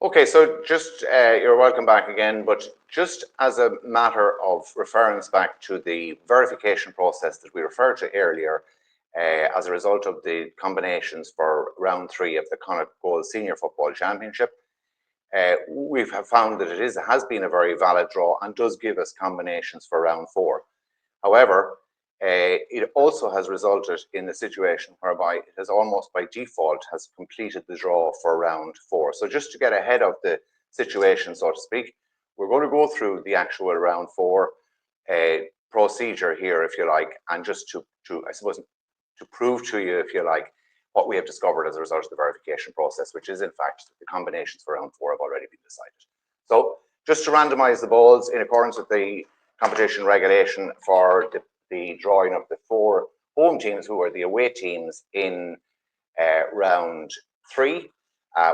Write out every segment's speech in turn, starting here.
Okay, so just you're welcome back again, but just as a matter of reference back to the verification process that we referred to earlier, as a result of the combinations for round 3 of the Connacht Gold Senior Football Championship, we have found that it has been a very valid draw and does give us combinations for round 4. However, it also has resulted in a situation whereby it has almost by default has completed the draw for round 4. So just to get ahead of the situation, so to speak, we're going to go through the actual round 4 procedure here, if you like, and just to I suppose to prove to you, if you like, what we have discovered as a result of the verification process, which is in fact the combinations for round 4 have already been decided. So just to randomize the balls in accordance with the competition regulation for the drawing of the 4 home teams who are the away teams in round 3,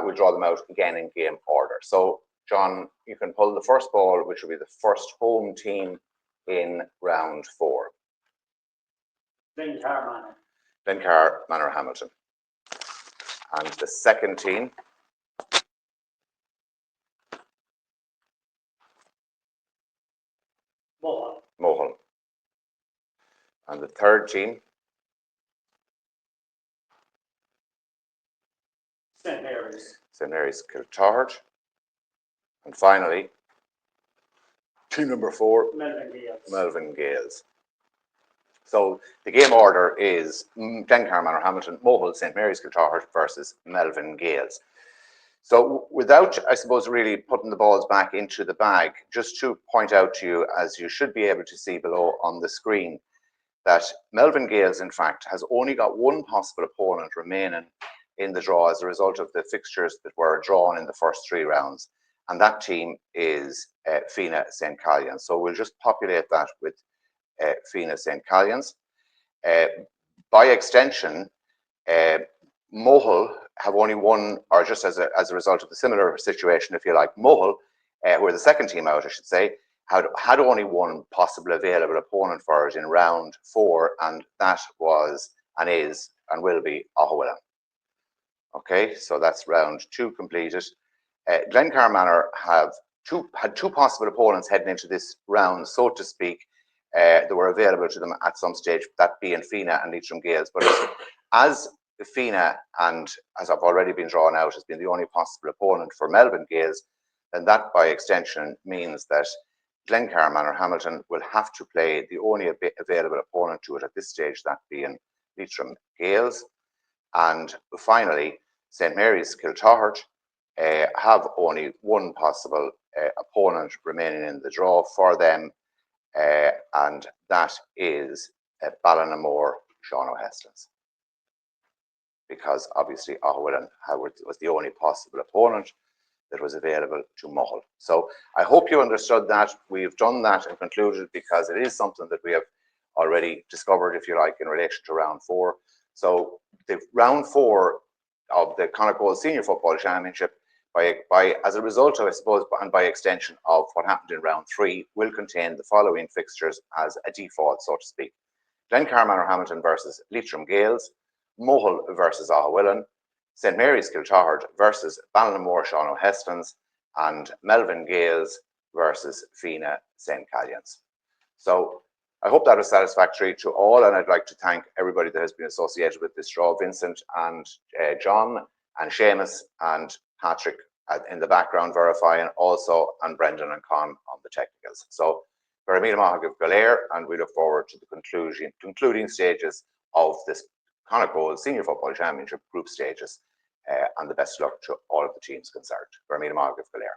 we'll draw them out again in game order. So John, you can pull the first ball, which will be the first home team in round 4. Glencar Manor. Glencar Manor Hamilton. And the second team, Mohill. And the third team, St. Mary's. St. Mary's Kiltarge. And finally, team number 4, Melvin Gales. Melvin Gales. So the game order is Glencar Manor Hamilton, Mohill, St. Mary's Kiltarge versus Melvin Gales. So without, I suppose, really putting the balls back into the bag, just to point out to you, as you should be able to see below on the screen, that Melvin Gales, in fact, has only got one possible opponent remaining in the draw as a result of the fixtures that were drawn in the first 3 rounds. And that team is Fina St. Callans. So we'll just populate that with Fina St. Callans. By extension, Mohill have only one, or just as a result of the similar situation, if you like, Mohill, who are the second team out, I should say, had only one possible available opponent for it in round 4, and that was and is and will be Aughawillan. Okay, so that's round 2 completed. Glencar Manor had two possible opponents heading into this round, so to speak, that were available to them at some stage, that being Fina and Leitrim Gales. But as Fina, and as I've already been drawn out, has been the only possible opponent for Melvin Gales, then that by extension means that Glencar Manor Hamilton will have to play the only available opponent to it at this stage, that being Leitrim Gales. And finally, St. Mary's Kiltarge have only one possible opponent remaining in the draw for them, and that is Ballinamore Sean O'Hestins, because obviously Aughawillan was the only possible opponent that was available to Mohill. So I hope you understood that. We've done that and concluded because it is something that we have already discovered, if you like, in relation to round 4. So the round 4 of the Connacht Gold Senior Football Championship, by as a result of, I suppose, and by extension of what happened in round 3, will contain the following fixtures as a default, so to speak. Glencar Manor Hamilton versus Leitrim Gales, Mohill versus Aughawillan, St. Mary's Kiltarge versus Ballinamore Sean O'Hestins, and Melvin Gales versus Fina St. Callans. So I hope that was satisfactory to all, and I'd like to thank everybody that has been associated with this draw, Vincent and John and Seamus and Patrick in the background verifying also, and Brendan and Con on the technicals. So Paramila Mahagav Galair, and we look forward to the concluding stages of this Connacht Gold Senior Football Championship group stages, and the best luck to all of the teams concerned. Paramila Mahagav Galair.